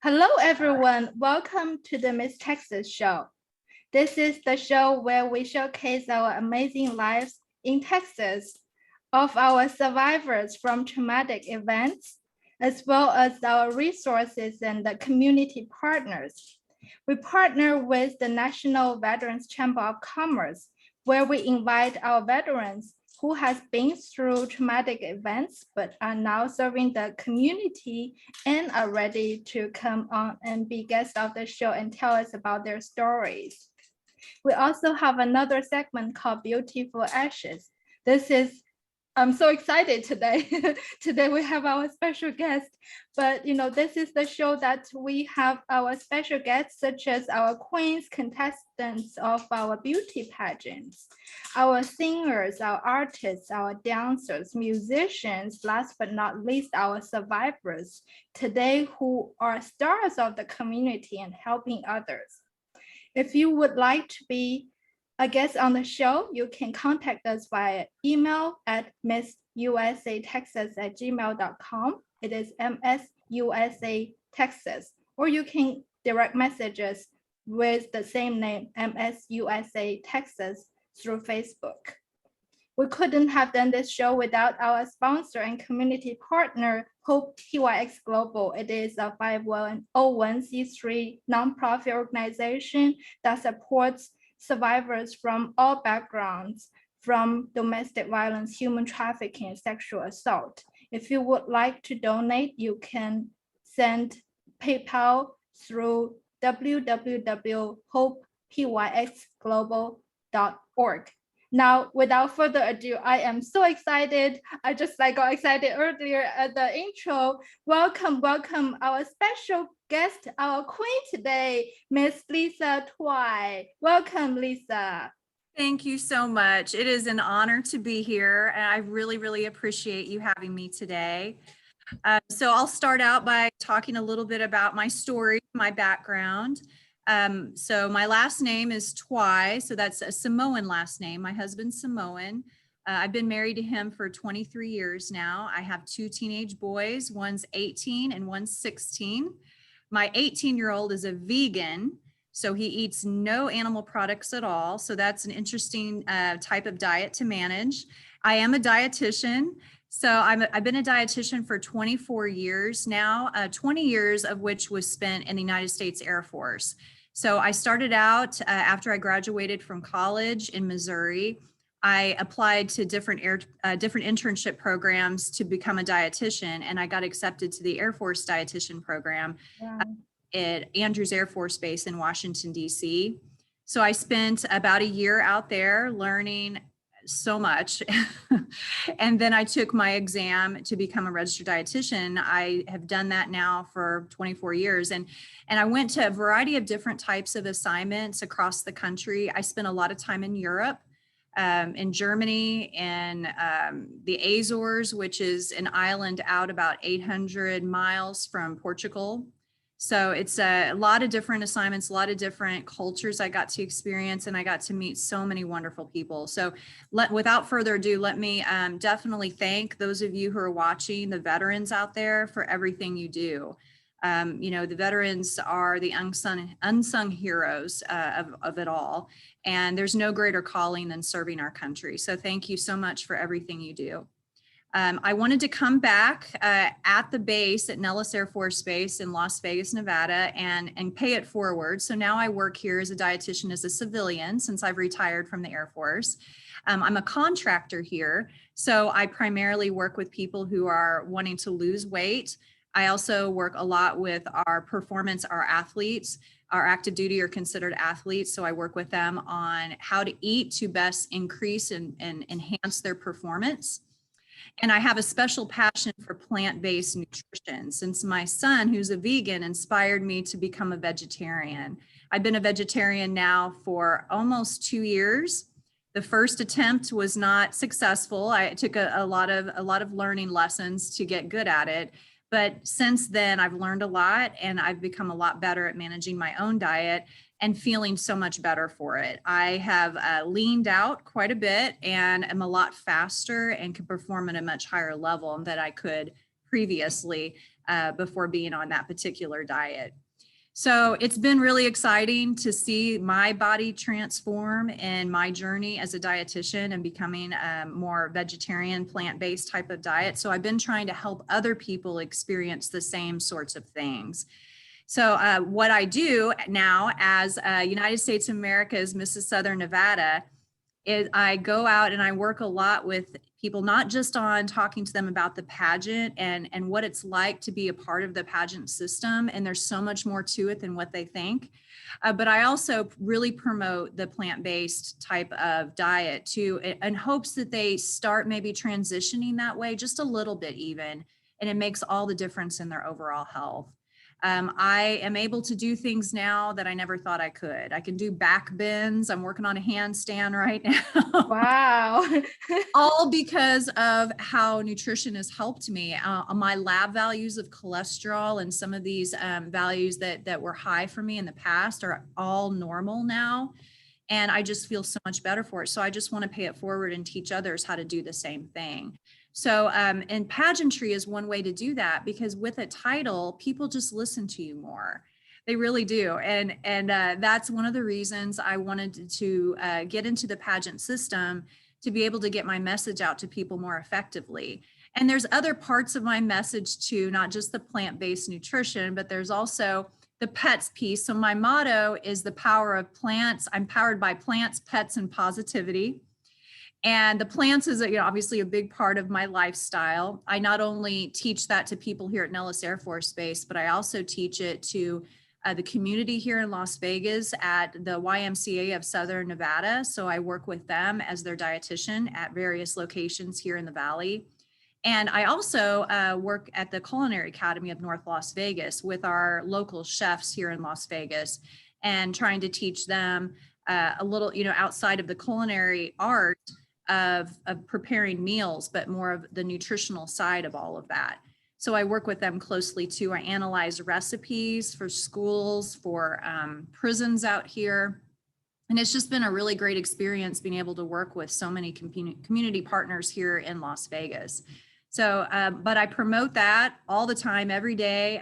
Hello, everyone. Welcome to the TheMsTexasShow. This is the show where we showcase our amazing lives in Texas of our survivors from traumatic events, as well as our resources and the community partners. We partner with the National Veterans Chamber of Commerce, where we invite our veterans who has been through traumatic events but are now serving the community and are ready to come on and be guests of the show and tell us about their stories. We also have another segment called Beautiful Ashes. I'm so excited today. Today we have our special guest, but this is the show that we have our special guests such as our queens, contestants of our beauty pageants, our singers, our artists, our dancers, musicians, last but not least, our survivors today who are stars of the community and helping others. If you would like to be a guest on the show, you can contact us via email at msusatexas@gmail.com. It is msusatexas, or you can direct message us with the same name, msusatexas, through Facebook. We couldn't have done this show without our sponsor and community partner, Hope TYX Global. It is a 501c3 nonprofit organization that supports survivors from all backgrounds, from domestic violence, human trafficking, and sexual assault. If you would like to donate, you can send PayPal through www.hopepyxglobal.org. Now, without further ado, I am so excited. I just got excited earlier at the intro. Welcome our special guest, our queen today, Miss Lisa Tauai. Welcome, Lisa. Thank you so much. It is an honor to be here, and I really appreciate you having me today. So I'll start out by talking a little bit about my story, my background. So my last name is Tauai, so that's a Samoan last name. My husband's Samoan. I've been married to him for 23 years now. I have two teenage boys, one's 18 and one's 16. My 18-year-old is a vegan, so he eats no animal products at all. So that's an interesting type of diet to manage. I am a dietitian. So I've been a dietitian for 24 years now, 20 years of which was spent in the United States Air Force. So I started out after I graduated from college in Missouri. I applied to different internship programs to become a dietitian, and I got accepted to the Air Force dietitian program at Andrews Air Force Base in Washington, D.C. So I spent about a year out there learning so much. And then I took my exam to become a registered dietitian. I have done that now for 24 years. And I went to a variety of different types of assignments across the country. I spent a lot of time in Europe, in Germany, and the Azores, which is an island out about 800 miles from Portugal. So it's a lot of different assignments, a lot of different cultures I got to experience, and I got to meet so many wonderful people. So without further ado, let me definitely thank those of you who are watching, the veterans out there, for everything you do. The veterans are the unsung heroes of it all. And there's no greater calling than serving our country. So thank you so much for everything you do. I wanted to come back at the base at Nellis Air Force Base in Las Vegas, Nevada, and pay it forward. So now I work here as a dietitian as a civilian since I've retired from the Air Force. I'm a contractor here, so I primarily work with people who are wanting to lose weight. I also work a lot with our athletes. Our active duty are considered athletes, so I work with them on how to eat to best increase and enhance their performance. And I have a special passion for plant-based nutrition since my son, who's a vegan, inspired me to become a vegetarian. I've been a vegetarian now for almost 2 years. The first attempt was not successful. I took a lot of learning lessons to get good at it. But since then, I've learned a lot, and I've become a lot better at managing my own diet and feeling so much better for it. I have leaned out quite a bit and am a lot faster and can perform at a much higher level than I could previously before being on that particular diet. So it's been really exciting to see my body transform in my journey as a dietitian and becoming a more vegetarian, plant-based type of diet. So I've been trying to help other people experience the same sorts of things. So what I do now as United States of America's Mrs. Southern Nevada is I go out and I work a lot with people, not just on talking to them about the pageant and what it's like to be a part of the pageant system. And there's so much more to it than what they think. But I also really promote the plant-based type of diet too, in hopes that they start maybe transitioning that way just a little bit even, and it makes all the difference in their overall health. I am able to do things now that I never thought I could. I can do back bends. I'm working on a handstand right now. Wow. All because of how nutrition has helped me. My lab values of cholesterol and some of these values that were high for me in the past are all normal now. And I just feel so much better for it. So I just want to pay it forward and teach others how to do the same thing. So, and pageantry is one way to do that, because with a title, people just listen to you more. They really do. And that's one of the reasons I wanted to get into the pageant system, to be able to get my message out to people more effectively. And there's other parts of my message too, not just the plant-based nutrition, but there's also the pets piece. So my motto is the power of plants. I'm powered by plants, pets, and positivity. And the plants is obviously a big part of my lifestyle. I not only teach that to people here at Nellis Air Force Base, but I also teach it to the community here in Las Vegas at the YMCA of Southern Nevada. So I work with them as their dietitian at various locations here in the Valley. And I also work at the Culinary Academy of North Las Vegas with our local chefs here in Las Vegas, and trying to teach them a little, outside of the culinary art of preparing meals, but more of the nutritional side of all of that. So I work with them closely too. I analyze recipes for schools, for prisons out here. And it's just been a really great experience being able to work with so many community partners here in Las Vegas. So, but I promote that all the time, every day,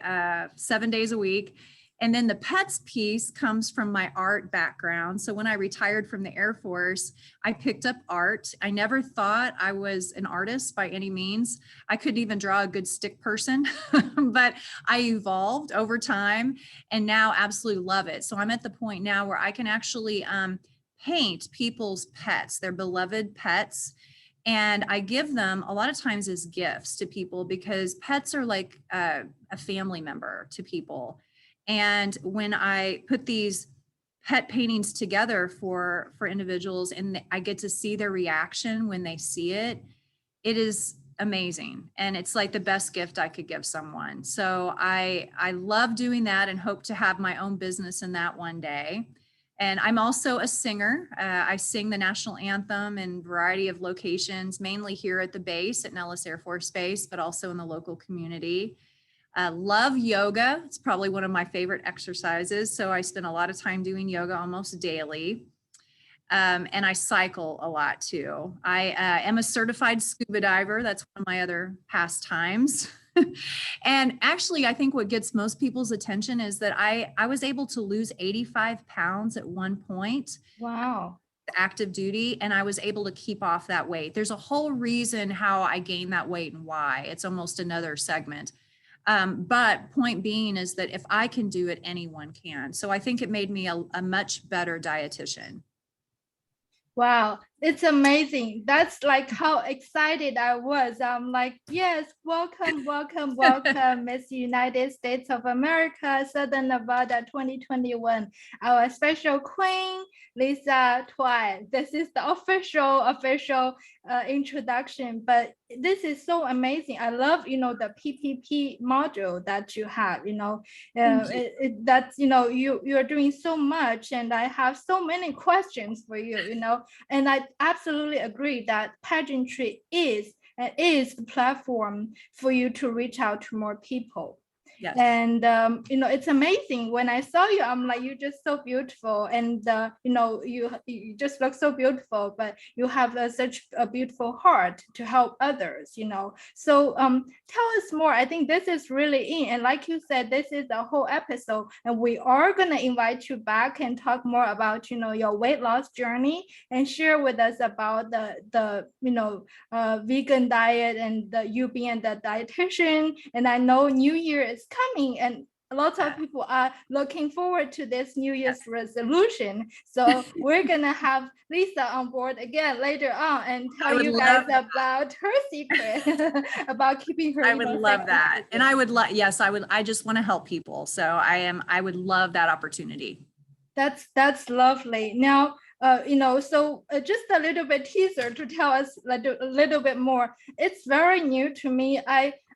7 days a week. And then the pets piece comes from my art background. So when I retired from the Air Force, I picked up art. I never thought I was an artist by any means. I couldn't even draw a good stick person, but I evolved over time and now absolutely love it. So I'm at the point now where I can actually paint people's pets, their beloved pets. And I give them a lot of times as gifts to people, because pets are like a family member to people. And when I put these pet paintings together for individuals and I get to see their reaction when they see it, it is amazing. And it's like the best gift I could give someone. So I love doing that and hope to have my own business in that one day. And I'm also a singer. I sing the national anthem in a variety of locations, mainly here at the base at Nellis Air Force Base, but also in the local community. Love yoga. It's probably one of my favorite exercises. So I spend a lot of time doing yoga almost daily. And I cycle a lot too. I am a certified scuba diver. That's one of my other pastimes. And actually, I think what gets most people's attention is that I was able to lose 85 pounds at one point. Wow. Active duty, and I was able to keep off that weight. There's a whole reason how I gained that weight and why. It's almost another segment. But point being is that if I can do it, anyone can. So I think it made me a much better dietitian. Wow, it's amazing. That's like how excited I was. I'm like, yes, welcome, welcome, welcome, Miss United States of America, Southern Nevada 2021. Our special queen, Lisa Tauai. This is the official introduction, but this is so amazing. I love, the PPP module that you have, that's, you're doing so much, and I have so many questions for you, and I absolutely agree that pageantry is the platform for you to reach out to more people. Yes. And it's amazing. When I saw you, I'm like, you're just so beautiful, and you just look so beautiful, but you have such a beautiful heart to help others. So tell us more. I think this is really in, and like you said, this is a whole episode, and we are gonna invite you back and talk more about your weight loss journey, and share with us about the vegan diet, and you being the dietitian. And I know New Year is coming, and lots of people are looking forward to this New Year's resolution. So we're gonna have Lisa on board again later on and tell you guys about her secret about keeping her. I would love that, and I would yes, I would. I just want to help people, so I would love that opportunity. That's lovely. Now, so just a little bit teaser to tell us a little bit more. It's very new to me.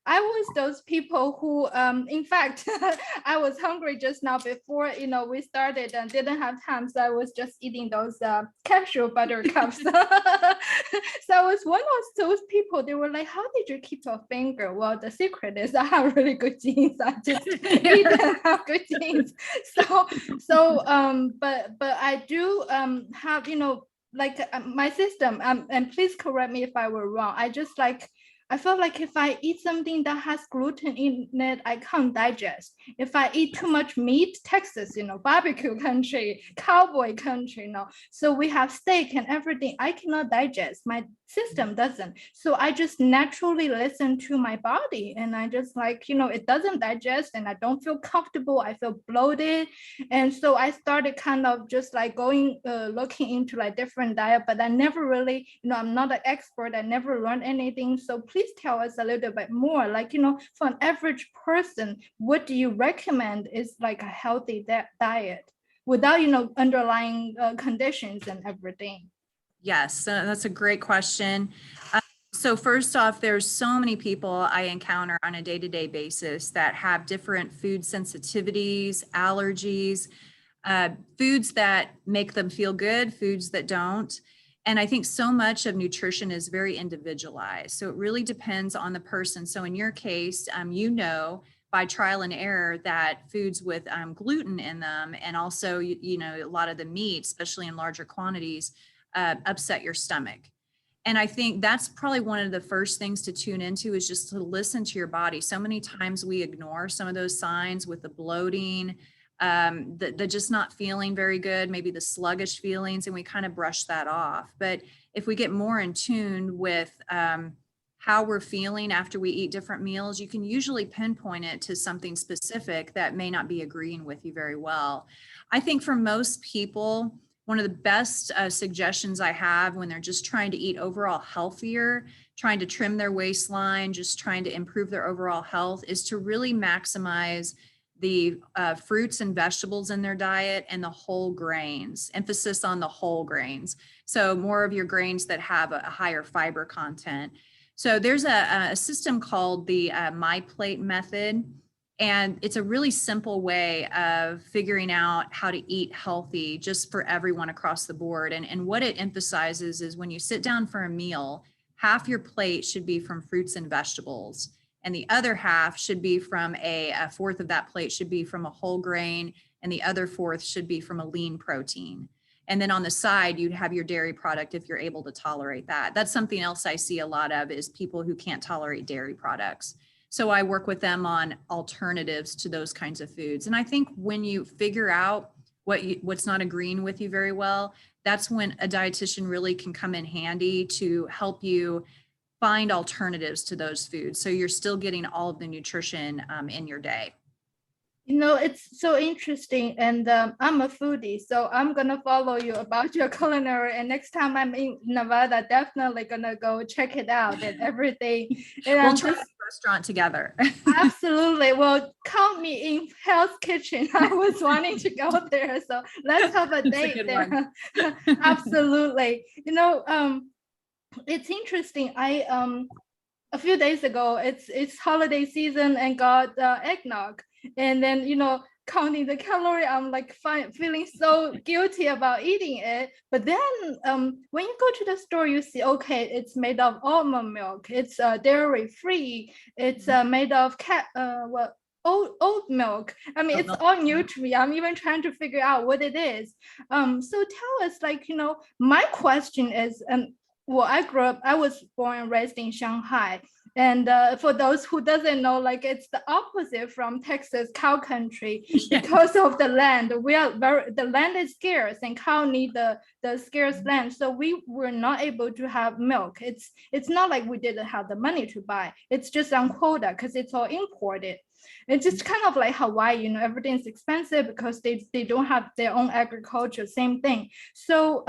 I was those people who, in fact, I was hungry just now before, we started and didn't have time. So I was just eating those cashew butter cups. So I was one of those people. They were like, how did you keep your finger? Well, the secret is I have really good genes. I just eat and have good genes. But I do have, like my system, and please correct me if I were wrong. I feel like if I eat something that has gluten in it, I can't digest. If I eat too much meat, Texas, barbecue country, cowboy country, so we have steak and everything, I cannot digest. My system doesn't. So I just naturally listen to my body, and I just it doesn't digest, and I don't feel comfortable. I feel bloated. And so I started kind of just going, looking into different diet, but I never really, I'm not an expert. I never learned anything. So please tell us a little bit more, for an average person, what do you recommend is a healthy diet without, underlying conditions and everything? Yes, that's a great question. So first off, there's so many people I encounter on a day-to-day basis that have different food sensitivities, allergies, foods that make them feel good, foods that don't. And I think so much of nutrition is very individualized. So it really depends on the person. So in your case, by trial and error that foods with gluten in them, and also, a lot of the meat, especially in larger quantities, upset your stomach. And I think that's probably one of the first things to tune into, is just to listen to your body. So many times we ignore some of those signs with the bloating, the just not feeling very good, maybe the sluggish feelings, and we kind of brush that off. But if we get more in tune with how we're feeling after we eat different meals, you can usually pinpoint it to something specific that may not be agreeing with you very well. I think for most people, one of the best suggestions I have when they're just trying to eat overall healthier, trying to trim their waistline, just trying to improve their overall health, is to really maximize the fruits and vegetables in their diet and the whole grains, emphasis on the whole grains. So more of your grains that have a higher fiber content. So there's a system called the My Plate method. And it's a really simple way of figuring out how to eat healthy just for everyone across the board. And what it emphasizes is when you sit down for a meal, half your plate should be from fruits and vegetables. And the other half should be from a fourth of that plate should be from a whole grain. And the other fourth should be from a lean protein. And then on the side, you'd have your dairy product if you're able to tolerate that. That's something else I see a lot of, is people who can't tolerate dairy products. So I work with them on alternatives to those kinds of foods. And I think when you figure out what's not agreeing with you very well, that's when a dietitian really can come in handy to help you find alternatives to those foods, so you're still getting all of the nutrition in your day. It's so interesting, and I'm a foodie, so I'm gonna follow you about your culinary, and next time I'm in Nevada, definitely gonna go check it out and everything. And we'll try the restaurant together. Absolutely. Well, count me in Hell's Kitchen. I was wanting to go there, so let's have a date there. Absolutely. It's interesting. A few days ago, it's holiday season, and got eggnog. And then, counting the calorie, I'm feeling so guilty about eating it. But then when you go to the store, you see, okay, it's made of almond milk. It's dairy free. It's made of oat milk. I mean, Oat it's milk. all new to me. I'm even trying to figure out what it is. So tell us, like, my question is, well, I was born and raised in Shanghai. And for those who doesn't know, like it's the opposite from Texas, cow country, because of the land. The land is scarce and cow need the scarce land. So we were not able to have milk. It's not like we didn't have the money to buy. It's just on quota because it's all imported. It's just kind of like Hawaii, everything's expensive because they don't have their own agriculture, same thing. So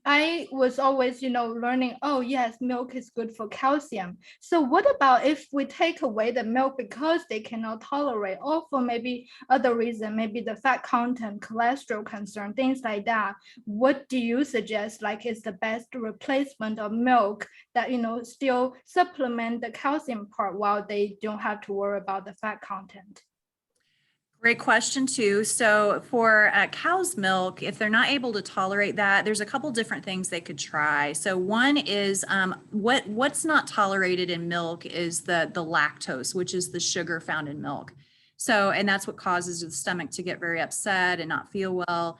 I was always, learning, oh yes, milk is good for calcium. So what about if we take away the milk because they cannot tolerate, or for maybe other reason, maybe the fat content, cholesterol concern, things like that? What do you suggest, like, is the best replacement of milk that, still supplement the calcium part while they don't have to worry about the fat content? Great question too. So for cow's milk, if they're not able to tolerate that, there's a couple different things they could try. So one is what's not tolerated in milk is the lactose, which is the sugar found in milk. So, and that's what causes the stomach to get very upset and not feel well.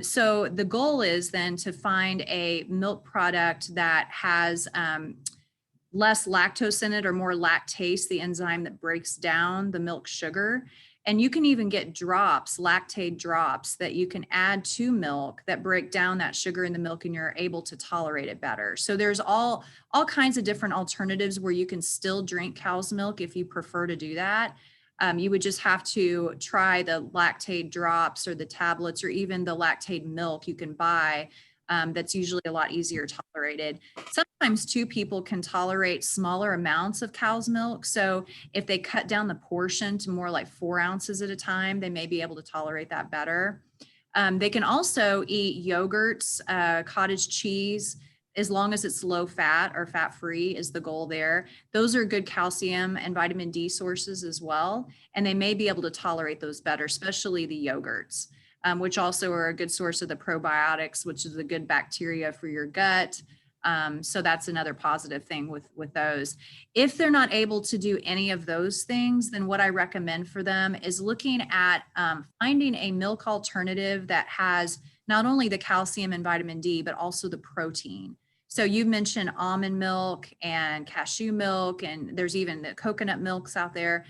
So the goal is then to find a milk product that has less lactose in it, or more lactase, the enzyme that breaks down the milk sugar. And you can even get drops, lactate drops, that you can add to milk that break down that sugar in the milk, and you're able to tolerate it better. So there's all kinds of different alternatives where you can still drink cow's milk if you prefer to do that. You would just have to try the lactate drops or the tablets, or even the lactate milk you can buy. That's usually a lot easier tolerated. Sometimes too, people can tolerate smaller amounts of cow's milk. So if they cut down the portion to more like 4 ounces at a time, they may be able to tolerate that better. They can also eat yogurts, cottage cheese, as long as it's low fat or fat free is the goal there. Those are good calcium and vitamin D sources as well. And they may be able to tolerate those better, especially the yogurts. Which also are a good source of the probiotics, which is a good bacteria for your gut. So that's another positive thing with those. If they're not able to do any of those things, then what I recommend for them is looking at finding a milk alternative that has not only the calcium and vitamin D, but also the protein. So you mentioned almond milk and cashew milk, and there's even the coconut milks out there.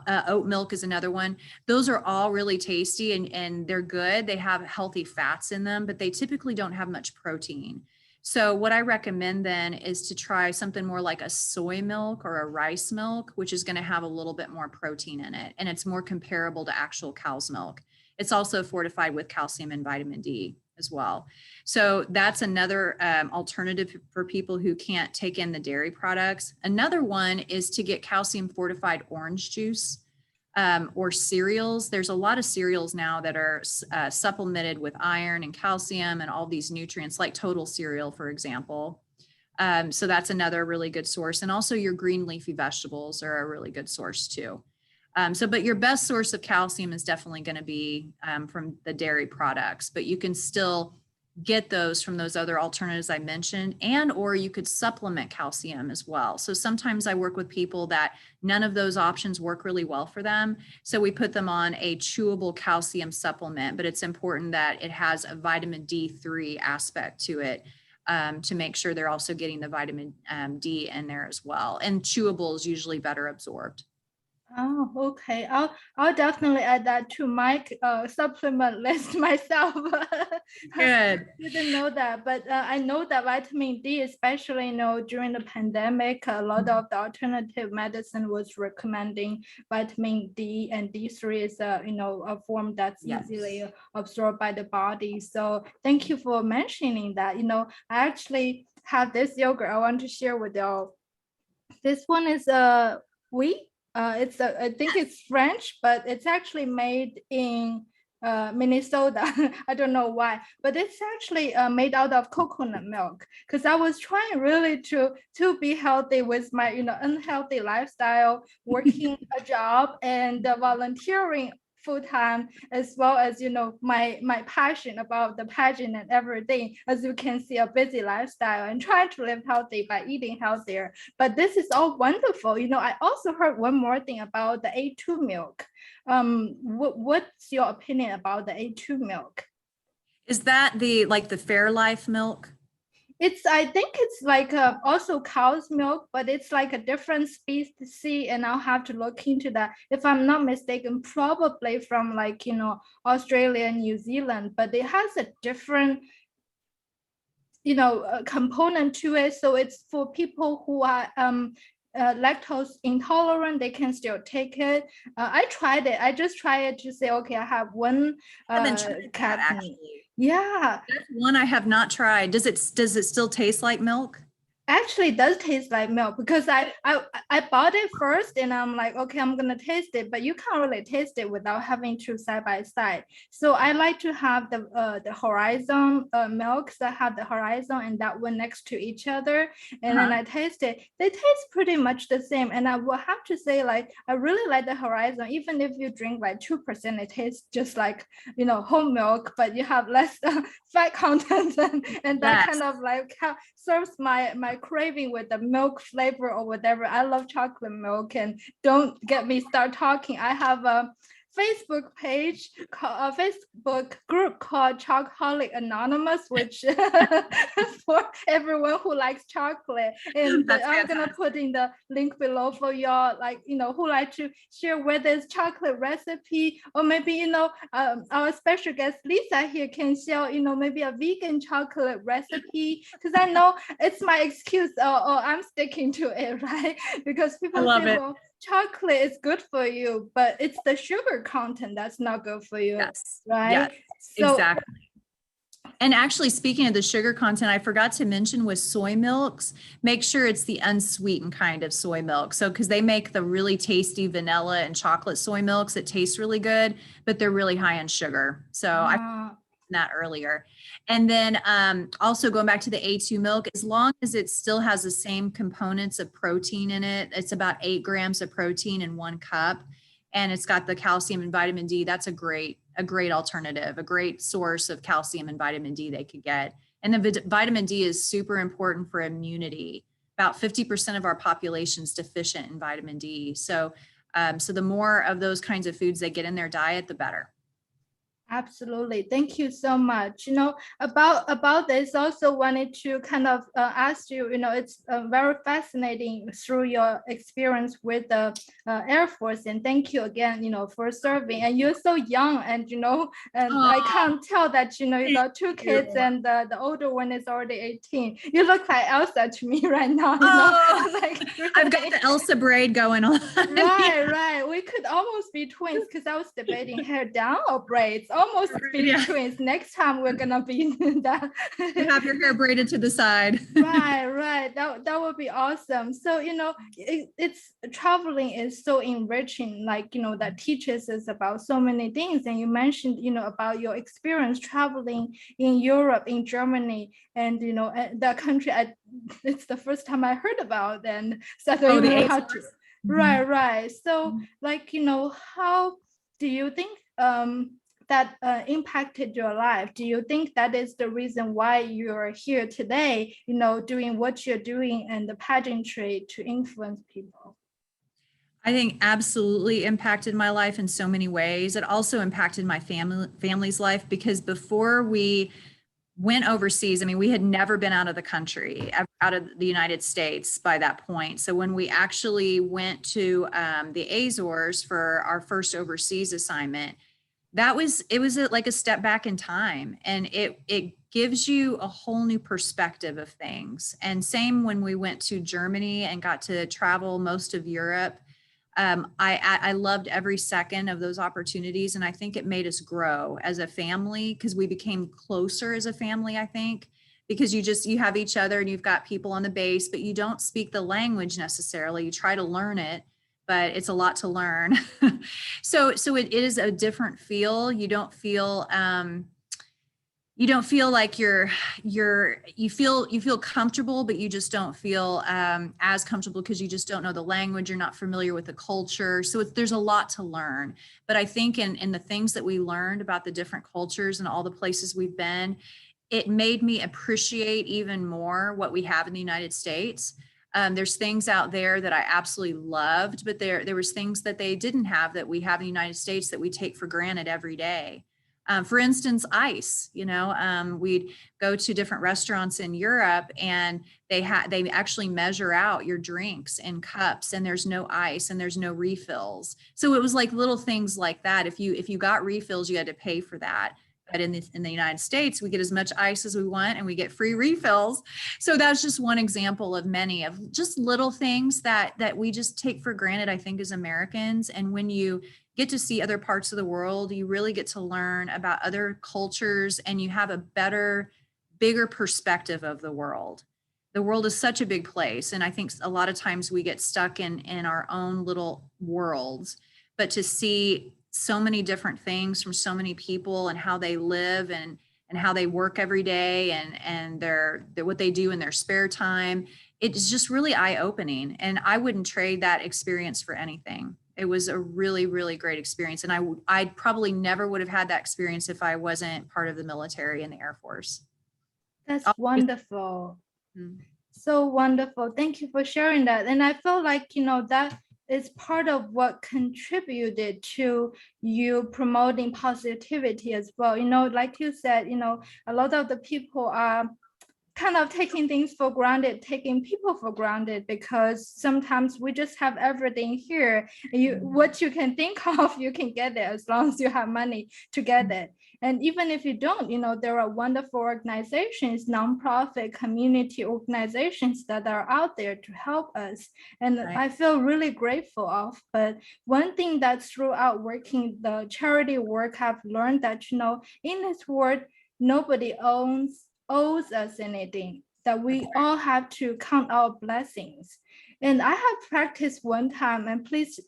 Oat milk is another one. Those are all really tasty and they're good. They have healthy fats in them, but they typically don't have much protein. So what I recommend then is to try something more like a soy milk or a rice milk, which is going to have a little bit more protein in it. And it's more comparable to actual cow's milk. It's also fortified with calcium and vitamin D as well. So that's another alternative for people who can't take in the dairy products. Another one is to get calcium fortified orange juice or cereals. There's a lot of cereals now that are supplemented with iron and calcium and all these nutrients, like Total Cereal, for example. So that's another really good source. And also your green leafy vegetables are a really good source too. But your best source of calcium is definitely going to be from the dairy products, but you can still get those from those other alternatives I mentioned, and or you could supplement calcium as well. So sometimes I work with people that none of those options work really well for them. So we put them on a chewable calcium supplement, but it's important that it has a vitamin D3 aspect to it to make sure they're also getting the vitamin D in there as well. And chewable is usually better absorbed. Oh, okay. I'll definitely add that to my supplement list myself. Good. Didn't know that, but I know that vitamin D, especially during the pandemic, a lot of the alternative medicine was recommending vitamin D, and D3 is a form that's easily absorbed by the body. So thank you for mentioning that. I actually have this yogurt I want to share with y'all. This one is wheat. I think it's French, but it's actually made in Minnesota. I don't know why, but it's actually made out of coconut milk. Because I was trying really to be healthy with my unhealthy lifestyle, working a job and volunteering full time, as well as, my passion about the pageant and everything. As you can see, a busy lifestyle and trying to live healthy by eating healthier. But this is all wonderful. I also heard one more thing about the A2 milk. What's your opinion about the A2 milk? Is that the Fairlife milk? I think it's like also cow's milk, but it's like a different species, and I'll have to look into that. If I'm not mistaken, probably from Australia and New Zealand, but it has a different component to it. So it's for people who are lactose intolerant, they can still take it. I tried it. I just tried it to say, okay, I have one cat. Actually. Yeah, That's one I have not tried. Does it still taste like milk? actually it does taste like milk, because I bought it first and I'm like, okay, I'm gonna taste it, but you can't really taste it without having two side by side. So I like to have the Horizon milks that have the Horizon and that one next to each other, and then I taste it. They taste pretty much the same, and I will have to say, like, I really like the Horizon. Even if you drink like 2%, it tastes just like whole milk, but you have less fat content, and that kind of like serves my craving with the milk flavor or whatever. I love chocolate milk, and don't get me start talking. I have a Facebook page, a Facebook group called Chocoholic Anonymous, which for everyone who likes chocolate. And I'm gonna put in the link below for y'all, who like to share whether it's chocolate recipe, or maybe our special guest Lisa here can share maybe a vegan chocolate recipe, because I know it's my excuse, or I'm sticking to it, right? Because people say, well, chocolate is good for you, but it's the sugar content that's not good for you. Yes. Right? Yes, so, exactly. And actually, speaking of the sugar content, I forgot to mention with soy milks, make sure it's the unsweetened kind of soy milk. So, because they make the really tasty vanilla and chocolate soy milks that taste really good, but they're really high in sugar. So I mentioned that earlier. And then also going back to the A2 milk, as long as it still has the same components of protein in it, it's about 8 grams of protein in 1 cup. And it's got the calcium and vitamin D. That's a great alternative, a great source of calcium and vitamin D they could get. And the vitamin D is super important for immunity. About 50% of our population is deficient in vitamin D. So, so the more of those kinds of foods they get in their diet, the better. Absolutely. Thank you so much. About this, also wanted to kind of ask you, it's very fascinating through your experience with the Air Force. And thank you again, for serving. And you're so young, and, and I can't tell that, you got 2 kids and the older one is already 18. You look like Elsa to me right now. Like, really. I've got the Elsa braid going on. Right. We could almost be twins, because I was debating hair down or braids. Almost be twins. Next time we're gonna be that. You have your hair braided to the side. Right. That would be awesome. So it's traveling is so enriching. That teaches us about so many things. And you mentioned about your experience traveling in Europe, in Germany, and the country. It's the first time I heard about, and so I don't know how to. Right. So how do you think that impacted your life? Do you think that is the reason why you're here today, doing what you're doing and the pageantry to influence people? I think absolutely impacted my life in so many ways. It also impacted my family's life, because before we went overseas, I mean, we had never been out of the country, out of the United States by that point. So when we actually went to the Azores for our first overseas assignment, it was like a step back in time, and it gives you a whole new perspective of things. And same when we went to Germany and got to travel most of Europe. I loved every second of those opportunities, and I think it made us grow as a family, because we became closer as a family, I think, because you have each other and you've got people on the base, but you don't speak the language necessarily. You try to learn it, but it's a lot to learn. So it is a different feel. You don't feel you don't feel like you feel comfortable, but you just don't feel as comfortable because you just don't know the language. You're not familiar with the culture. So there's a lot to learn. But I think in the things that we learned about the different cultures and all the places we've been, it made me appreciate even more what we have in the United States. There's things out there that I absolutely loved, but there was things that they didn't have that we have in the United States that we take for granted every day. For instance, ice. We'd go to different restaurants in Europe, and they actually measure out your drinks in cups, and there's no ice and there's no refills. So it was like little things like that. If you got refills, you had to pay for that. But in the United States, we get as much ice as we want and we get free refills. So that's just one example of many of just little things that we just take for granted, I think, as Americans. And when you get to see other parts of the world, you really get to learn about other cultures, and you have a better, bigger perspective of the world. The world is such a big place. And I think a lot of times we get stuck in our own little worlds, but to see so many different things from so many people and how they live and how they work every day and their what they do in their spare time, it's just really eye-opening. And I wouldn't trade that experience for anything. It was a really, really great experience. And I probably never would have had that experience if I wasn't part of the military and the Air Force. That's wonderful. So wonderful. Thank you for sharing that. And I feel like, that is part of what contributed to you promoting positivity as well. Like you said, a lot of the people are kind of taking things for granted, taking people for granted, because sometimes we just have everything here. What you can think of, you can get it as long as you have money to get it. And even if you don't, there are wonderful organizations, nonprofit community organizations that are out there to help us. And right. I feel really grateful of. But one thing that throughout working the charity work, I've learned that, in this world, nobody owes us anything, that we all have to count our blessings. And I have practiced one time, and please,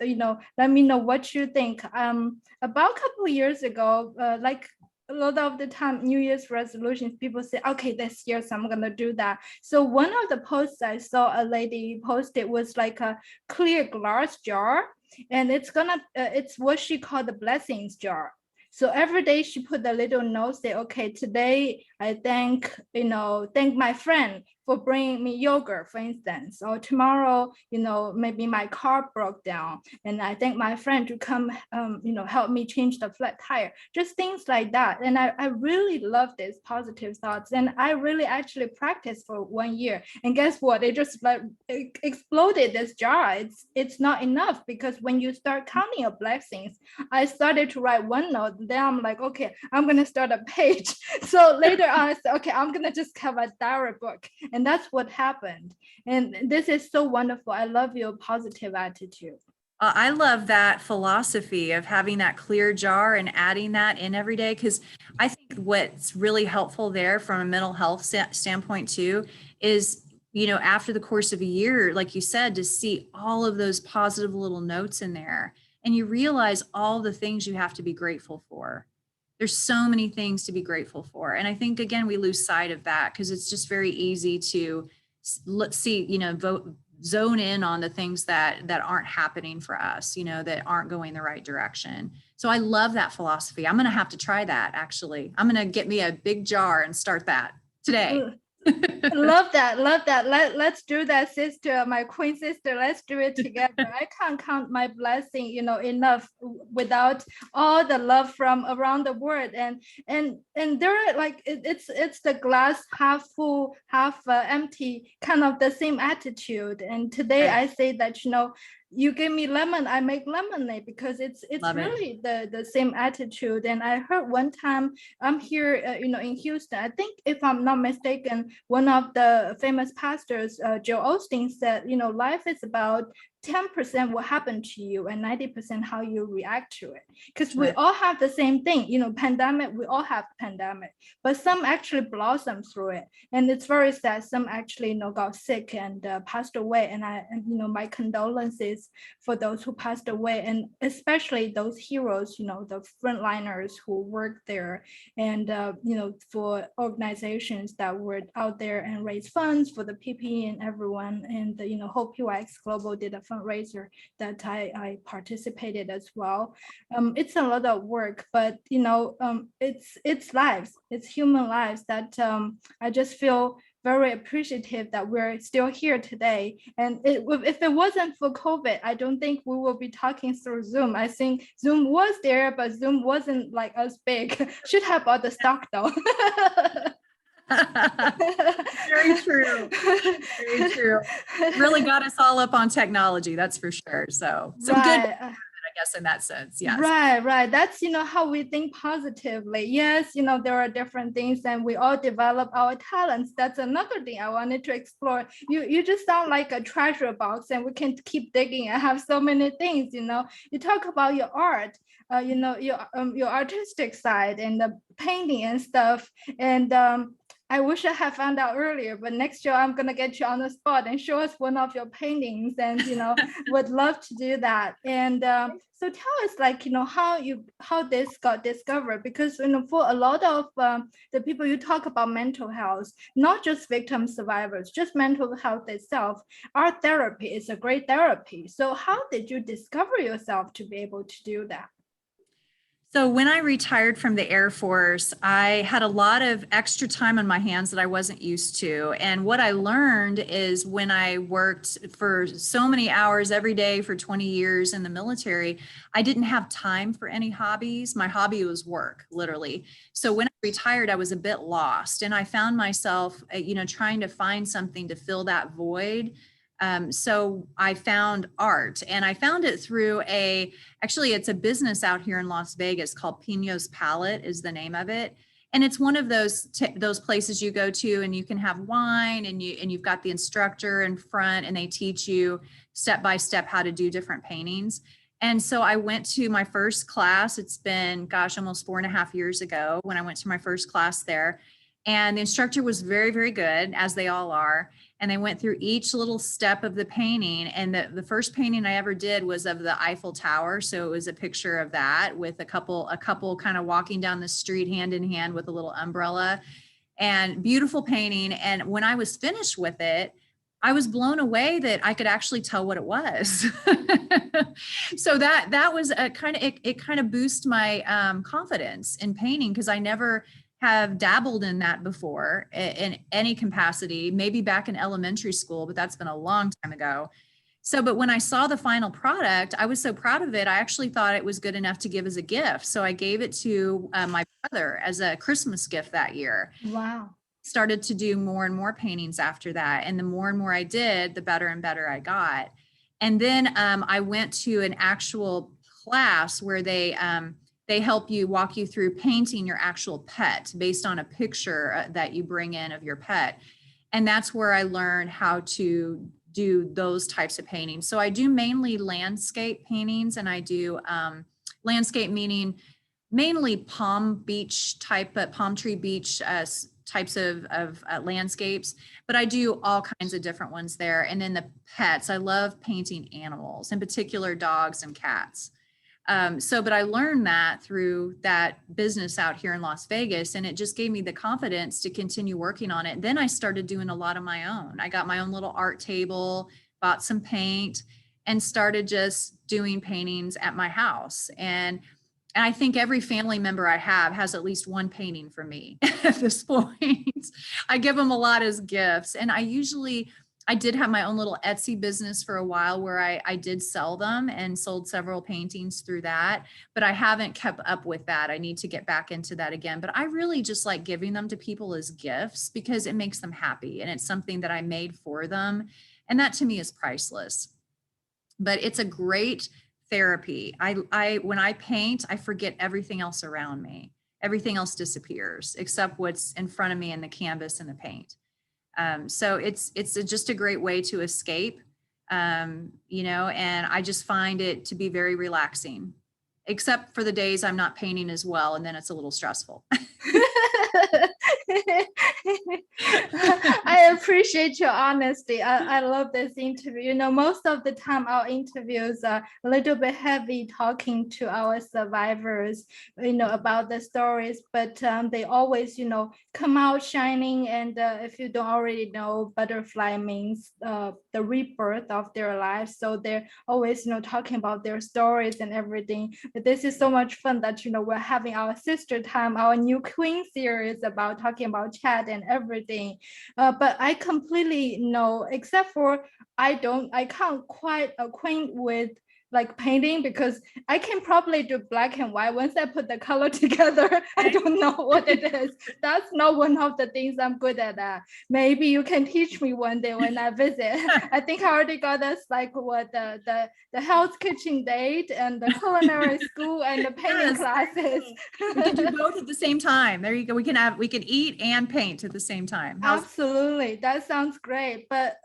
let me know what you think. About a couple of years ago, like a lot of the time, New Year's resolutions, people say, okay, this year, so I'm gonna do that. So one of the posts I saw a lady posted was like a clear glass jar, and it's what she called the blessings jar. So every day she put a little note, say, okay, today I thank my friend for bringing me yogurt, for instance, or tomorrow, maybe my car broke down and I thank my friend to come, help me change the flat tire, just things like that. And I really love these positive thoughts. And I really actually practiced for 1 year. And guess what? It just exploded this jar. It's not enough, because when you start counting your blessings, I started to write one note. Then I'm like, okay, I'm going to start a page. So later on, I said, okay, I'm going to just have a diary book. And that's what happened. And this is so wonderful. I love your positive attitude. I love that philosophy of having that clear jar and adding that in every day, because I think what's really helpful there from a mental health standpoint too is, after the course of a year, like you said, to see all of those positive little notes in there, and you realize all the things you have to be grateful for. There's so many things to be grateful for. And I think, again, we lose sight of that because it's just very easy to zone in on the things that aren't happening for us, that aren't going the right direction. So I love that philosophy. I'm going to have to try that. Actually, I'm going to get me a big jar and start that today. Love that. Let's do that, sister, my queen sister. Let's do it together. I can't count my blessing, enough without all the love from around the world. And there are like it's the glass half full, half empty, kind of the same attitude. And today I say that you give me lemon, I make lemonade, because it's really the same attitude. And I heard one time, I'm here, in Houston, I think if I'm not mistaken, one of the famous pastors, Joe Osteen, said, life is about 10% will happen to you and 90% how you react to it. Because we all have the same thing, pandemic, we all have pandemic, but some actually blossom through it. And it's very sad. Some actually, got sick and passed away. And my condolences for those who passed away, and especially those heroes, the frontliners who worked there, and for organizations that were out there and raise funds for the PPE and everyone. And Hope UX Global did a fundraiser that I participated as well. It's a lot of work, but it's lives, it's human lives that I just feel very appreciative that we're still here today. And if it wasn't for COVID, I don't think we will be talking through Zoom. I think Zoom was there, but Zoom wasn't like as big. Should have bought the stock though. Very true. Very true. Really got us all up on technology, that's for sure. So some good, I guess, in that sense. Yes. Right. That's, how we think positively. Yes, there are different things and we all develop our talents. That's another thing I wanted to explore. You just sound like a treasure box and we can keep digging and have so many things, You talk about your art, your artistic side and the painting and stuff. And I wish I had found out earlier, but next year I'm gonna get you on the spot and show us one of your paintings, and would love to do that. And so tell us, how this got discovered, because for a lot of the people you talk about mental health, not just victim survivors, just mental health itself, art therapy is a great therapy. So how did you discover yourself to be able to do that? So when I retired from the Air Force, I had a lot of extra time on my hands that I wasn't used to. And what I learned is when I worked for so many hours every day for 20 years in the military, I didn't have time for any hobbies. My hobby was work, literally. So when I retired, I was a bit lost, and I found myself, trying to find something to fill that void. So I found art, and I found it through actually it's a business out here in Las Vegas called Pino's Palette is the name of it. And it's one of those places you go to and you can have wine and you've got the instructor in front and they teach you step by step how to do different paintings. And so I went to my first class. It's been, almost 4.5 years ago when I went to my first class there. And the instructor was very, very good, as they all are. And they went through each little step of the painting. And the first painting I ever did was of the Eiffel Tower. So it was a picture of that with a couple kind of walking down the street hand in hand with a little umbrella, and beautiful painting. And when I was finished with it, I was blown away that I could actually tell what it was. So that was it kind of boosted my confidence in painting, because I never have dabbled in that before in any capacity, maybe back in elementary school, but that's been a long time ago. So, but when I saw the final product, I was so proud of it. I actually thought it was good enough to give as a gift. So I gave it to my brother as a Christmas gift that year. Wow. Started to do more and more paintings after that. And the more and more I did, the better and better I got. And then I went to an actual class where they help you walk you through painting your actual pet based on a picture that you bring in of your pet. And that's where I learned how to do those types of paintings. So I do mainly landscape paintings, and I do landscape meaning mainly palm tree beach types of landscapes, but I do all kinds of different ones there. And then the pets, I love painting animals, in particular dogs and cats. But I learned that through that business out here in Las Vegas, and it just gave me the confidence to continue working on it. Then I started doing a lot of my own. I got my own little art table, bought some paint, and started just doing paintings at my house. And I think every family member I have has at least one painting from me at this point. I give them a lot as gifts. And I did have my own little Etsy business for a while where I did sell them and sold several paintings through that, but I haven't kept up with that. I need to get back into that again. But I really just like giving them to people as gifts because it makes them happy and it's something that I made for them. And that to me is priceless. But it's a great therapy. When I paint, I forget everything else around me. Everything else disappears except what's in front of me in the canvas and the paint. So it's just a great way to escape. you know, and I just find it to be very relaxing, except for the days I'm not painting as well, and then it's a little stressful. I appreciate your honesty. I love this interview. You know, most of the time our interviews are a little bit heavy talking to our survivors, you know, about the stories, but they always, you know, come out shining. And if you don't already know, butterfly means the rebirth of their lives. So they're always, you know, talking about their stories and everything. But this is so much fun that, you know, we're having our sister time, our new Queen series about talking about chat and everything. But I completely know, except for I can't quite acquaint with like painting, because I can probably do black and white. Once I put the color together, I don't know what it is. That's not one of the things I'm good at that. Maybe you can teach me one day when I visit. I think I already got us like what the health kitchen date and the culinary school and the painting classes. We can do both at the same time. There you go. We can eat and paint at the same time. Absolutely, that sounds great. But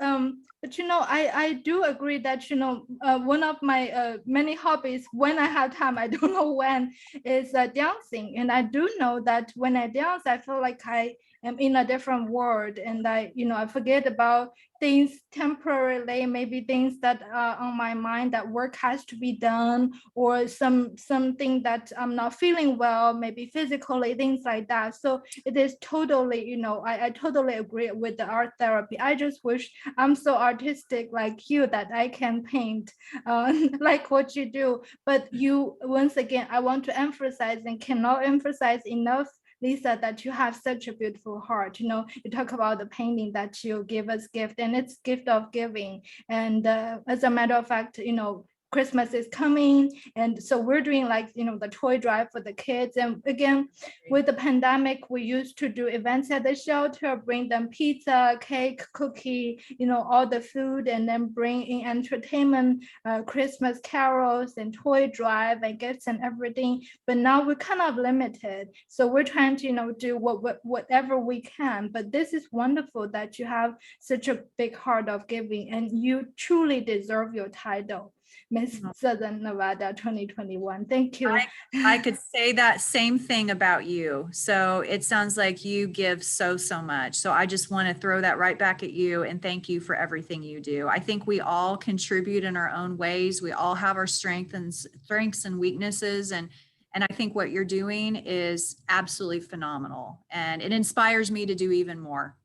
you know, I do agree that, you know, one of my many hobbies when I have time, I don't know when, is dancing. And I do know that when I dance, I feel like I am in a different world, and I, you know, I forget about things temporarily, maybe things that are on my mind, that work has to be done, or something that I'm not feeling well, maybe physically, things like that. So it is totally, you know, I totally agree with the art therapy. I just wish I'm so artistic like you that I can paint like what you do. But you, once again, I want to emphasize and cannot emphasize enough, Lisa, that you have such a beautiful heart. You know, you talk about the painting that you give us gift, and it's gift of giving. And as a matter of fact, you know, Christmas is coming, and so we're doing like, you know, the toy drive for the kids. And again, with the pandemic, we used to do events at the shelter, bring them pizza, cake, cookie, you know, all the food, and then bring in entertainment, Christmas carols and toy drive and gifts and everything. But now we're kind of limited, so we're trying to, you know, do whatever we can. But this is wonderful that you have such a big heart of giving, and you truly deserve your title, Miss Southern Nevada 2021. Thank you. I could say that same thing about you. So it sounds like you give so much. So I just want to throw that right back at you and thank you for everything you do. I think we all contribute in our own ways. We all have our strengths and weaknesses. And I think what you're doing is absolutely phenomenal. And it inspires me to do even more.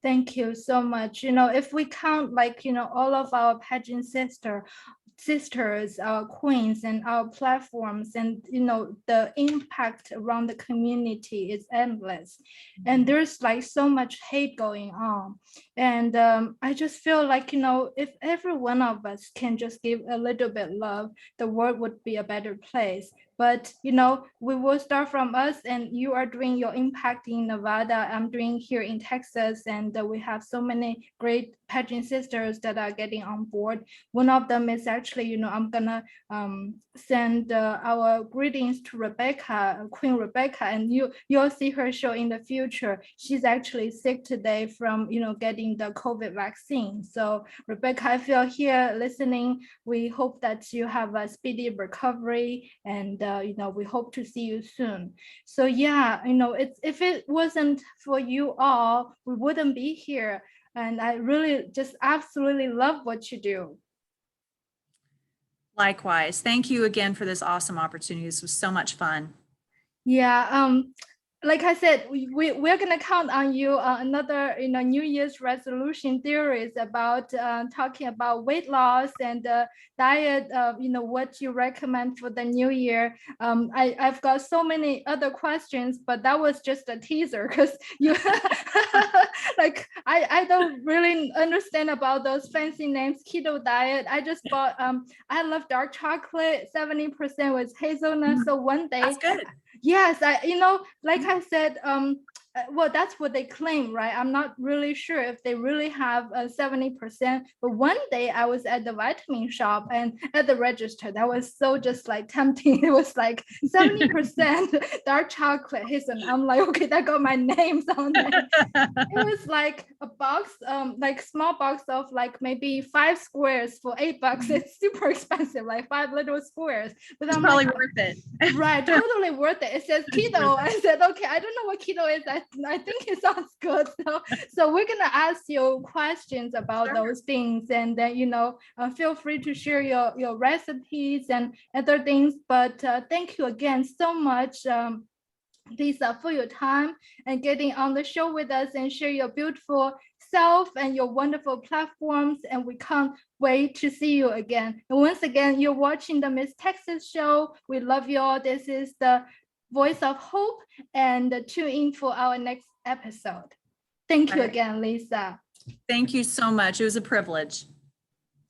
Thank you so much. You know, if we count, like, you know, all of our pageant sisters, our queens, and our platforms, and, you know, the impact around the community is endless. And there's like so much hate going on. And I just feel like, you know, if every one of us can just give a little bit love, the world would be a better place. But, you know, we will start from us, and you are doing your impact in Nevada. I'm doing here in Texas, and we have so many great pageant sisters that are getting on board. One of them is actually, you know, I'm gonna send our greetings to Rebecca, Queen Rebecca, and you'll see her show in the future. She's actually sick today from, you know, getting the COVID vaccine. So Rebecca, if you're here listening, we hope that you have a speedy recovery, and you know, we hope to see you soon. So yeah, you know, if it wasn't for you all, we wouldn't be here. And I really just absolutely love what you do. Likewise. Thank you again for this awesome opportunity. This was so much fun. Yeah, like I said, we're gonna count on you. Another, you know, New Year's resolution theories about talking about weight loss and diet. You know, what you recommend for the new year. I've got so many other questions, but that was just a teaser, because you like I don't really understand about those fancy names. Keto diet. I just bought I love dark chocolate. 70% with hazelnut. So one day. That's good. Yes, you know, like I said, well, that's what they claim, right? I'm not really sure if they really have 70%. But one day I was at the vitamin shop and at the register, that was so just like tempting. It was like 70% dark chocolate hazelnut. I'm like, okay, that got my names on it. It was like a box, like small box of like maybe 5 squares for $8. It's super expensive, like 5 little squares. But It's I'm probably like, worth it. right, totally worth it. It says keto. I said, okay, I don't know what keto is. I think it sounds good. So we're gonna ask you questions about those things, and then feel free to share your recipes and other things. But thank you again so much. Lisa, for your time and getting on the show with us and share your beautiful self and your wonderful platforms. And we can't wait to see you again. And once again, you're watching the Miss Texas show. We love you all. This is the voice of hope, and tune in for our next episode. Thank you again, Lisa. Thank you so much. It was a privilege.